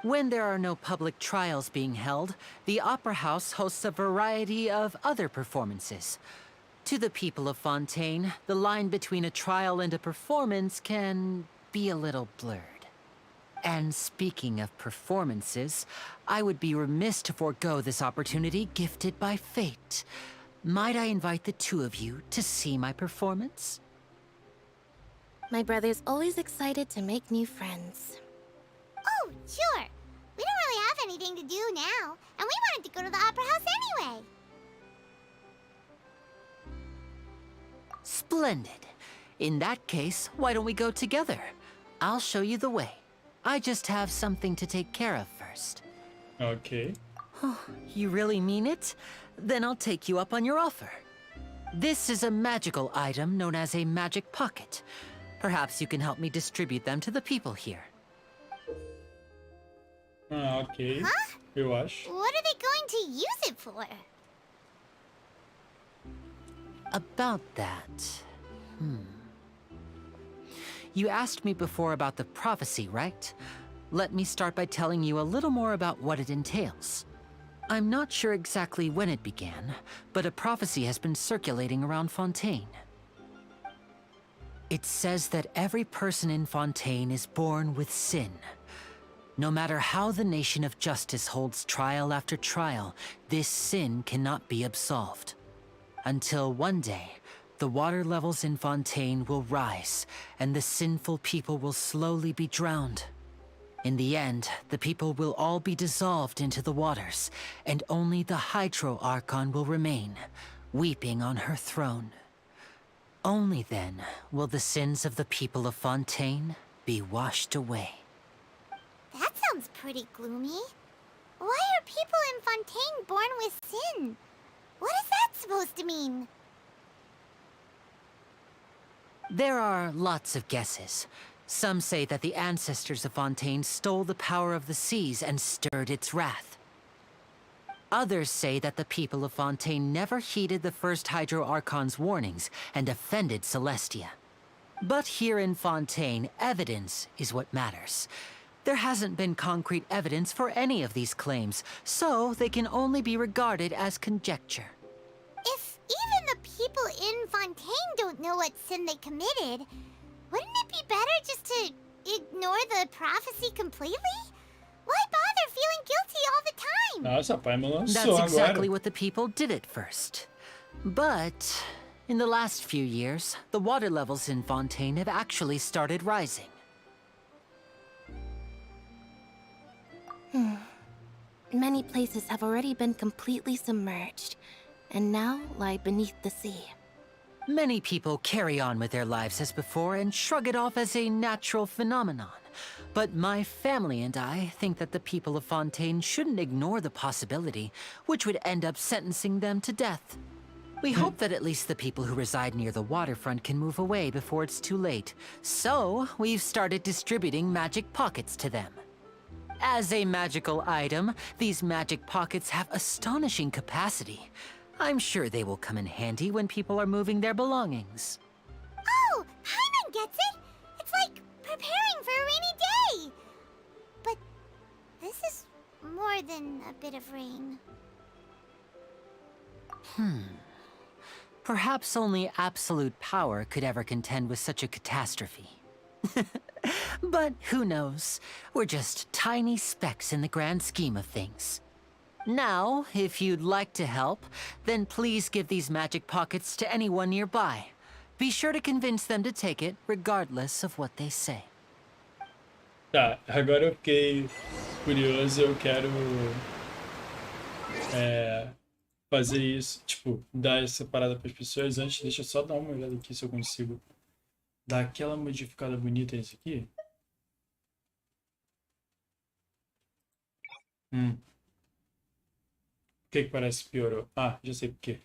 When there are no public trials being held, the Opera House hosts a variety of other performances. To the people of Fontaine, the line between a trial and a performance can be a little blurred. And speaking of performances, I would be remiss to forego this opportunity gifted by fate. Might I invite the two of you to see my performance? My brother's always excited to make new friends. Oh, sure. We don't really have anything to do now, and we wanted to go to the Opera House anyway. Splendid. In that case, why don't we go together? I'll show you the way. I just have something to take care of first. Ok. Oh, you really mean it? Then I'll take you up on your offer. This is a magical item known as a magic pocket. Perhaps you can help me distribute them to the people here. Ah, ok. Huh? Eu acho. What are they going to use it for? About that... You asked me before about the prophecy, right? Let me start by telling you a little more about what it entails. I'm not sure exactly when it began, but a prophecy has been circulating around Fontaine. It says that every person in Fontaine is born with sin. No matter how the nation of justice holds trial after trial, this sin cannot be absolved. Until one day, the water levels in Fontaine will rise, and the sinful people will slowly be drowned. In the end, the people will all be dissolved into the waters, and only the Hydro Archon will remain, weeping on her throne. Only then will the sins of the people of Fontaine be washed away. That sounds pretty gloomy. Why are people in Fontaine born with sin? What is that supposed to mean? There are lots of guesses. Some say that the ancestors of Fontaine stole the power of the seas and stirred its wrath. Others say that the people of Fontaine never heeded the first Hydro Archon's warnings and offended Celestia. But here in Fontaine, evidence is what matters. There hasn't been concrete evidence for any of these claims, so they can only be regarded as conjecture. If even the people in Fontaine don't know what sin they committed, wouldn't it be better just to ignore the prophecy completely? Why bother feeling guilty all the time? Nossa, pai me lançou That's agora. exactly what the people did at first. But in the last few years, the water levels in Fontaine have actually started rising. Many places have already been completely submerged, and now lie beneath the sea. Many people carry on with their lives as before and shrug it off as a natural phenomenon. But my family and I think that the people of Fontaine shouldn't ignore the possibility, which would end up sentencing them to death. We hope that at least the people who reside near the waterfront can move away before it's too late. So, we've started distributing magic pockets to them. As a magical item, these magic pockets have astonishing capacity. I'm sure they will come in handy when people are moving their belongings. Oh, Paimon gets it! It's like preparing for a rainy day! But this is more than a bit of rain. Perhaps only absolute power could ever contend with such a catastrophe. But who knows? We're just tiny specks in the grand scheme of things. Now, if you'd like to help, then please give these magic pockets to anyone nearby. Be sure to convince them to take it, regardless of what they say. Tá, agora eu fiquei curioso, eu quero fazer isso, tipo, dar essa parada para as pessoas. Antes, deixa eu só dar uma olhada aqui se eu consigo dar aquela modificada bonita nesse aqui. Por que parece que piorou? Ah, já sei por quê.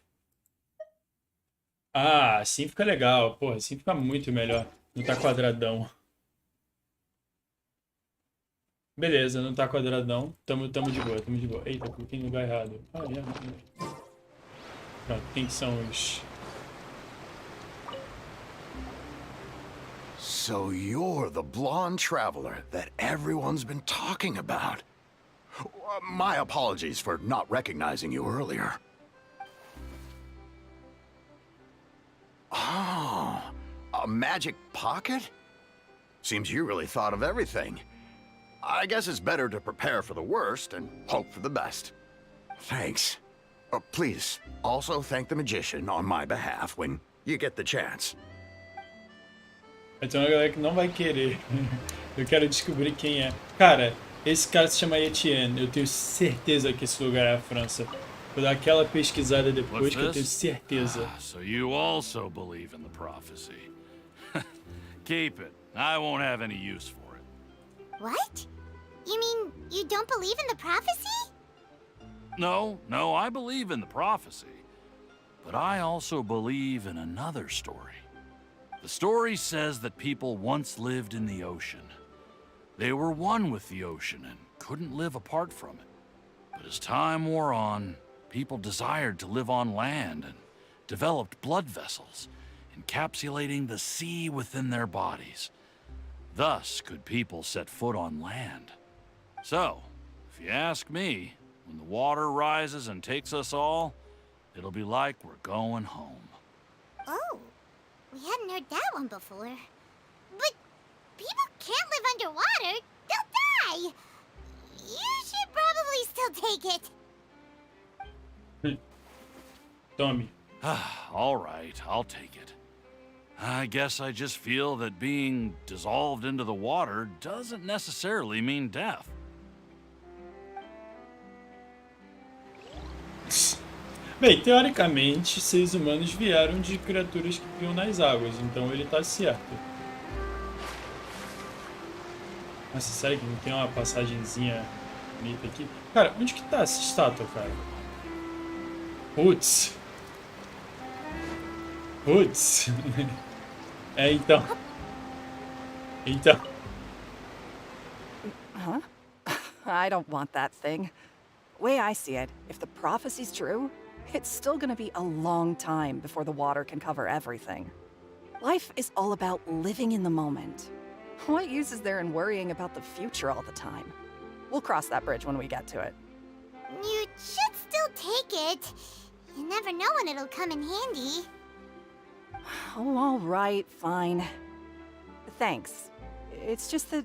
Ah, assim fica legal. Porra, assim fica muito melhor. Não tá quadradão. Beleza, não tá quadradão. Tamo de boa, tamo de boa. Eita, cliquei no lugar errado. Ah, Pronto, quem que são os... So you're the blonde traveler that everyone's been talking about. My apologies for not recognizing you earlier. Oh, a magic pocket? Seems you really thought of everything. I guess it's better to prepare for the worst and hope for the best. Thanks. Please, also thank the magician on my behalf when you get the chance. Vai ter uma galera que não vai querer. Eu quero descobrir quem é. Cara, esse cara se chama Etienne. Eu tenho certeza que esse lugar é a França. Vou dar aquela pesquisada depois What's que eu tenho this? certeza. So you also believe in the prophecy. Keep it. I won't have any use for it. What? You mean you don't believe in the prophecy? No, I believe in the prophecy. But I also believe in another story. The story says that people once lived in the ocean. They were one with the ocean and couldn't live apart from it. But as time wore on, people desired to live on land and developed blood vessels, encapsulating the sea within their bodies. Thus could people set foot on land. So, if you ask me, when the water rises and takes us all, it'll be like we're going home. Oh, we hadn't heard that one before. But people can't live underwater. They'll die. You should probably still take it. Tome. All right, I'll take it. I guess I just feel that being dissolved into the water doesn't necessarily mean death. Bem, teoricamente, seres humanos vieram de criaturas que viviam nas águas, então ele tá certo. Nossa, sério que não tem uma passagenzinha bonita aqui? Cara, onde que tá essa estátua, cara? Putz. Putz. É, então. Então. Huh? I don't want that thing. Way I see it, if the prophecy's true, it's still gonna be a long time before the water can cover everything. Life is all about living in the moment. What use is there in worrying about the future all the time? We'll cross that bridge when we get to it. You should still take it. You never know when it'll come in handy. Oh, all right, fine. Thanks. It's just that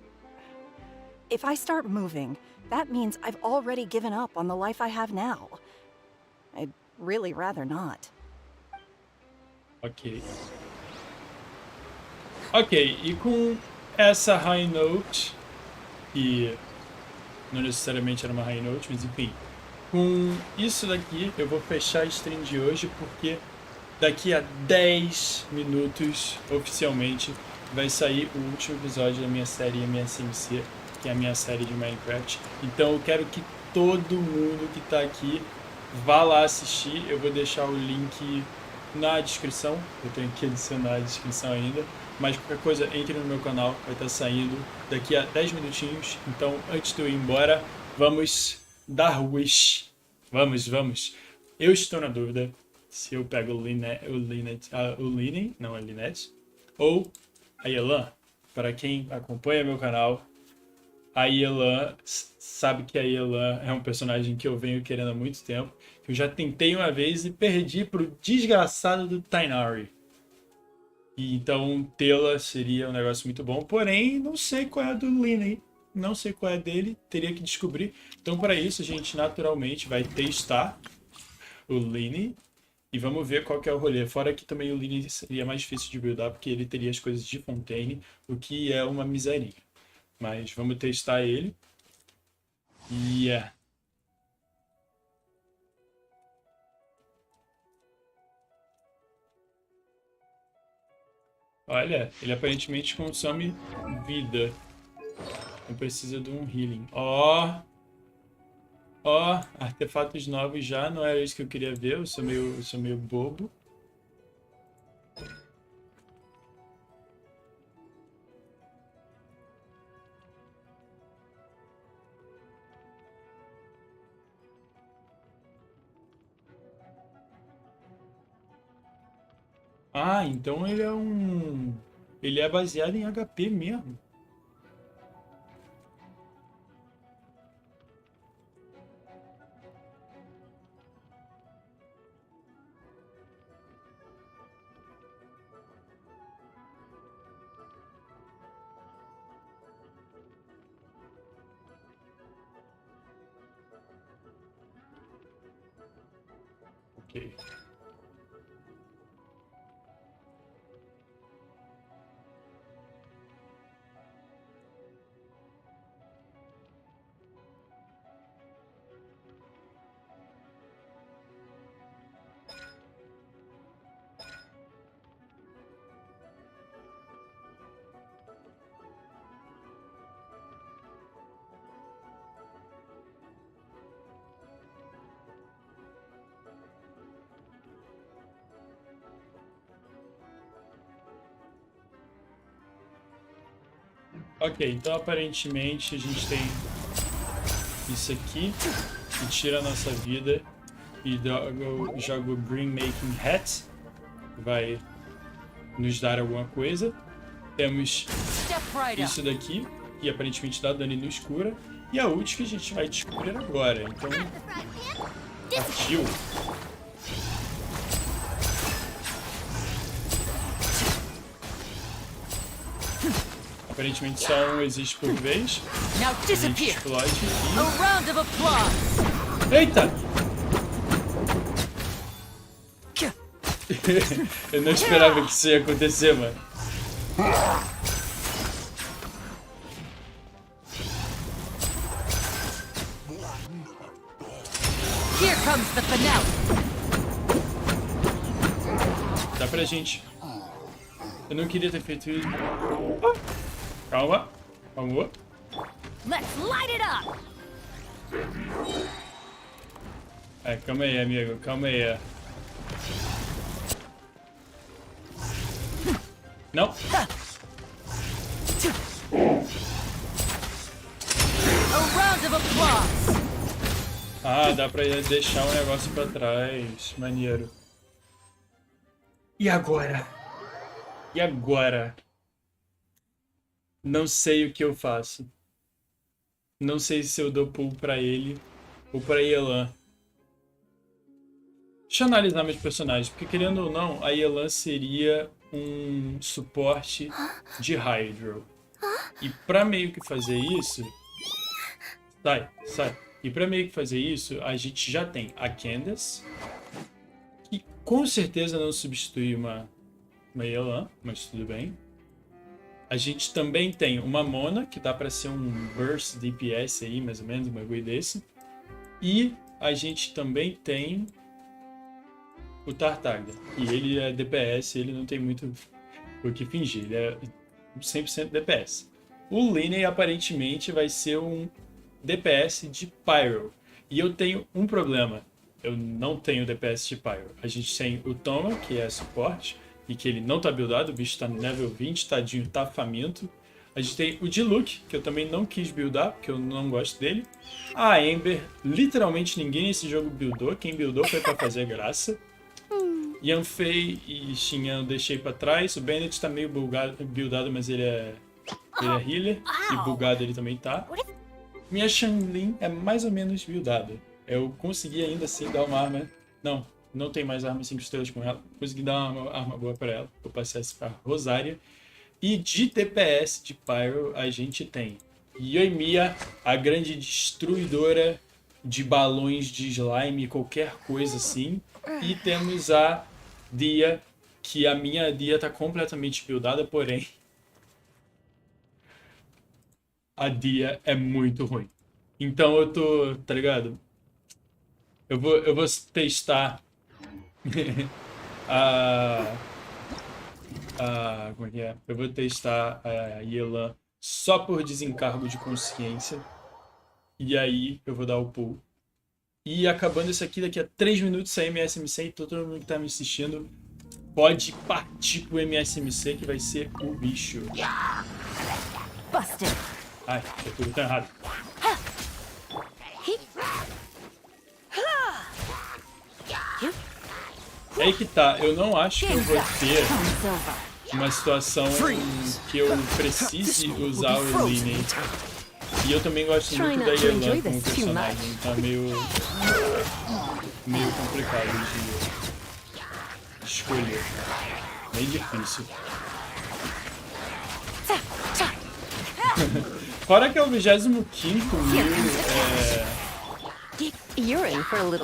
if I start moving, that means I've already given up on the life I have now. I'd really rather not. Ok. Ok, e com essa high note, que não necessariamente era uma high note, mas enfim. Com isso daqui, eu vou fechar a stream de hoje, porque daqui a 10 minutos, oficialmente, vai sair o último episódio da minha série MSMC, que é a minha série de Minecraft. Então eu quero que todo mundo que tá aqui vá lá assistir. Eu vou deixar o link na descrição. Eu tenho que adicionar a descrição ainda. Mas qualquer coisa, entre no meu canal. Vai estar saindo daqui a 10 minutinhos. Então, antes de eu ir embora, vamos dar wish. Vamos. Eu estou na dúvida se eu pego o Linette, não a Linette, ou a Yelan. Para quem acompanha meu canal, a Yelan sabe que a Yelan é um personagem que eu venho querendo há muito tempo. Que eu já tentei uma vez e perdi pro desgraçado do Tainari. E então tê-la seria um negócio muito bom. Porém, não sei qual é a do Linette. Não sei qual é a dele. Teria que descobrir. Então, para isso, a gente naturalmente vai testar o Linette. E vamos ver qual que é o rolê. Fora que também o Linette seria mais difícil de buildar, porque ele teria as coisas de Fontaine, o que é uma miserinha. Mas vamos testar ele. Yeah. Olha, ele aparentemente consome vida. Não precisa de um healing. Ó, artefatos novos já. Não era isso que eu queria ver. Eu sou meio bobo. Ah, então ele é um... Ele é baseado em HP mesmo. Ok. Ok, então aparentemente a gente tem isso aqui, que tira a nossa vida e joga o Green Making Hat, que vai nos dar alguma coisa. Temos isso daqui, que aparentemente dá dano no escuro, e a ult que a gente vai descobrir agora. Então, partiu! Aparentemente só um existe por vez. A gente explode e... Eita! Eu não esperava que isso ia acontecer, mano. Here comes the finale. Dá pra gente. Eu não queria ter feito isso. Calma. Calma. Let's light it up. Calma aí, amigo. Calma aí. Não. A round of applause. Ah, dá pra deixar um negócio pra trás. Maneiro. E agora? E agora? Não sei o que eu faço. Não sei se eu dou pull pra ele ou pra Yelan. Deixa eu analisar meus personagens, porque querendo ou não, a Yelan seria um suporte de Hydro. E pra meio que fazer isso... Sai, sai. E pra meio que fazer isso, a gente já tem a Candace, que com certeza não substitui uma Yelan, mas tudo bem. A gente também tem uma Mona, que dá pra ser um burst DPS aí, mais ou menos, um bagulho desse. E a gente também tem o Tartaga, e ele é DPS, ele não tem muito o que fingir, ele é 100% DPS. O Linney aparentemente vai ser um DPS de Pyro. E eu tenho um problema. Eu não tenho DPS de Pyro. A gente tem o Toma, que é suporte, e que ele não tá buildado, o bicho tá no level 20, tadinho, tá faminto. A gente tem o Diluc, que eu também não quis buildar, porque eu não gosto dele. A Ember, literalmente ninguém nesse jogo buildou. Quem buildou foi pra fazer graça. Yanfei e Xinhan eu deixei pra trás. O Bennett tá meio buildado, mas ele é healer. E bugado ele também tá. Minha Shanlin é mais ou menos buildada. Eu consegui ainda assim dar uma arma... Não tem mais arma 5 estrelas com ela. Consegui dar uma arma boa pra ela. Vou passar essa pra Rosária. E de DPS de Pyro a gente tem Yoimiya, a grande destruidora de balões de slime, qualquer coisa assim. E temos a Dia, que a minha Dia tá completamente buildada, porém a Dia é muito ruim. Então eu tô, tá ligado? Eu vou testar como é que é? Eu vou testar a Yelan só por desencargo de consciência. E aí eu vou dar o pull. E acabando isso aqui, daqui a 3 minutos sai MSMC, e todo mundo que tá me assistindo pode partir pro MSMC, que vai ser o bicho. Busted. Ai, é tudo tá errado. É aí que tá, eu não acho que eu vou ter uma situação que eu precise usar o Linney. E eu também gosto muito da Yelan como personagem, então é meio complicado de escolher. Bem difícil. Fora que é o 25º reroll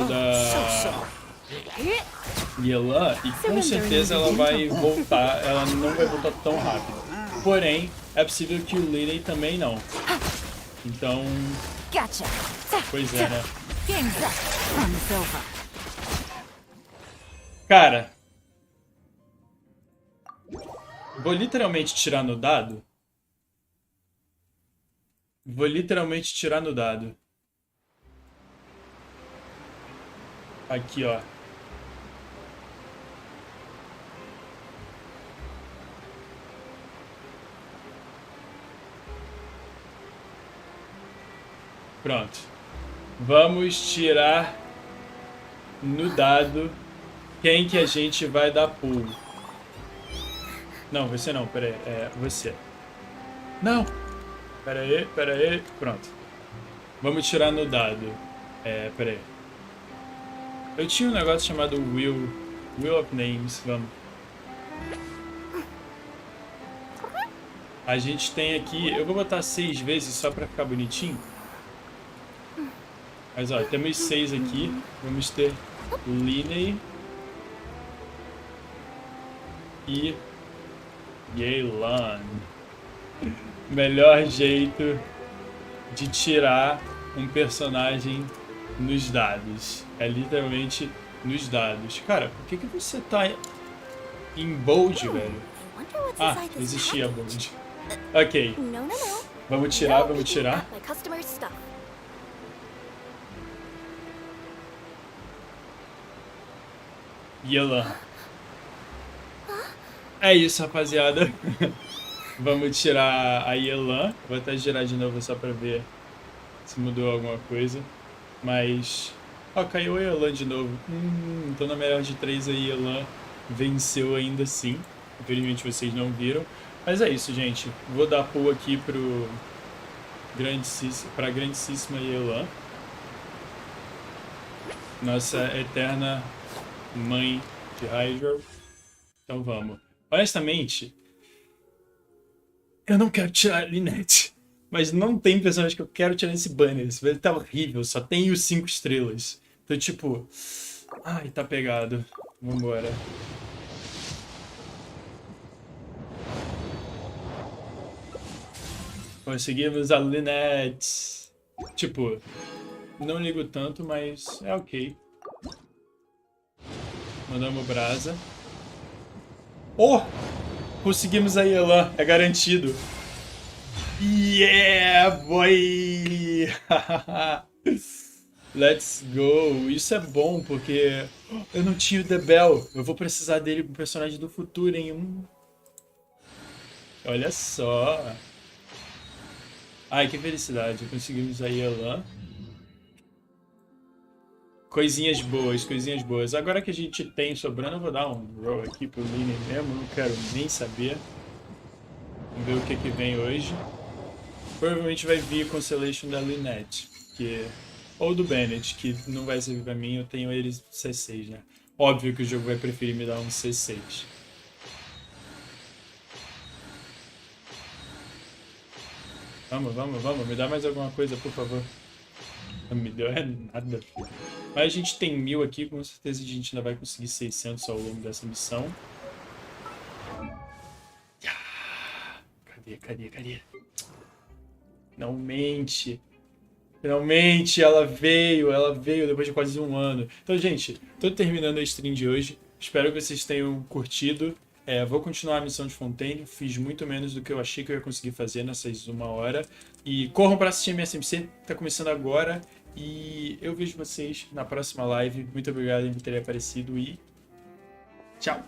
da Yelan, e com certeza ela vai voltar, ela não vai voltar tão rápido. Porém, é possível que o Linney também não. Então... Pois é, né? Cara... Vou literalmente tirar no dado. Aqui, ó. Pronto. Vamos tirar no dado quem que a gente vai dar pulo. Não, você não, pera aí. É você. Não! Pera aí. Pronto. Vamos tirar no dado. Pera aí. Eu tinha um negócio chamado Wheel of Names. Vamos. A gente tem aqui... Eu vou botar 6 vezes só pra ficar bonitinho. Mas ó, temos 6 aqui. Vamos ter Liney e Gaylan. Melhor jeito de tirar um personagem nos dados. É literalmente nos dados. Cara, por que você tá em bold, velho? Ah, existia bold. Ok. Vamos tirar. Yelan. É isso, rapaziada. Vamos tirar a Yelan. Vou até girar de novo só pra ver se mudou alguma coisa. Mas... Ó, caiu a Yelan de novo. Então na melhor de 3 a Yelan venceu ainda assim. Infelizmente vocês não viram. Mas é isso, gente. Vou dar pull aqui pra grandíssima Yelan. Nossa eterna mãe de Hydro. Então vamos. Honestamente, eu não quero tirar a Lynette. Mas não tem personagem que eu quero tirar nesse banner. Esse banner tá horrível. Só tem os 5 estrelas. Então, tipo... Ai, tá pegado. Vambora. Conseguimos a Lynette. Tipo, não ligo tanto, mas é ok. Mandamos brasa. Oh! Conseguimos a Yelan. É garantido. Yeah, boy! Let's go. Isso é bom, porque eu não tinha o The Bell. Eu vou precisar dele pro personagem do futuro, hein? Olha só. Ai, que felicidade. Conseguimos a Yelan. Coisinhas boas. Agora que a gente tem sobrando, eu vou dar um roll aqui pro Liney mesmo. Não quero nem saber. Vamos ver o que vem hoje. Provavelmente vai vir Constellation da Lynette. Ou do Bennett, que não vai servir pra mim. Eu tenho eles C6, né? Óbvio que o jogo vai preferir me dar um C6. Vamos. Me dá mais alguma coisa, por favor. Não me deu nada. Mas a gente tem 1000 aqui, com certeza a gente ainda vai conseguir 600 ao longo dessa missão. Cadê? Finalmente ela veio depois de quase um ano. Então, gente, tô terminando a stream de hoje. Espero que vocês tenham curtido. Vou continuar a missão de Fontaine. Fiz muito menos do que eu achei que eu ia conseguir fazer nessas 1 hora. E corram para assistir a minha SMC, tá começando agora. E eu vejo vocês na próxima live. Muito obrigado por terem aparecido e tchau!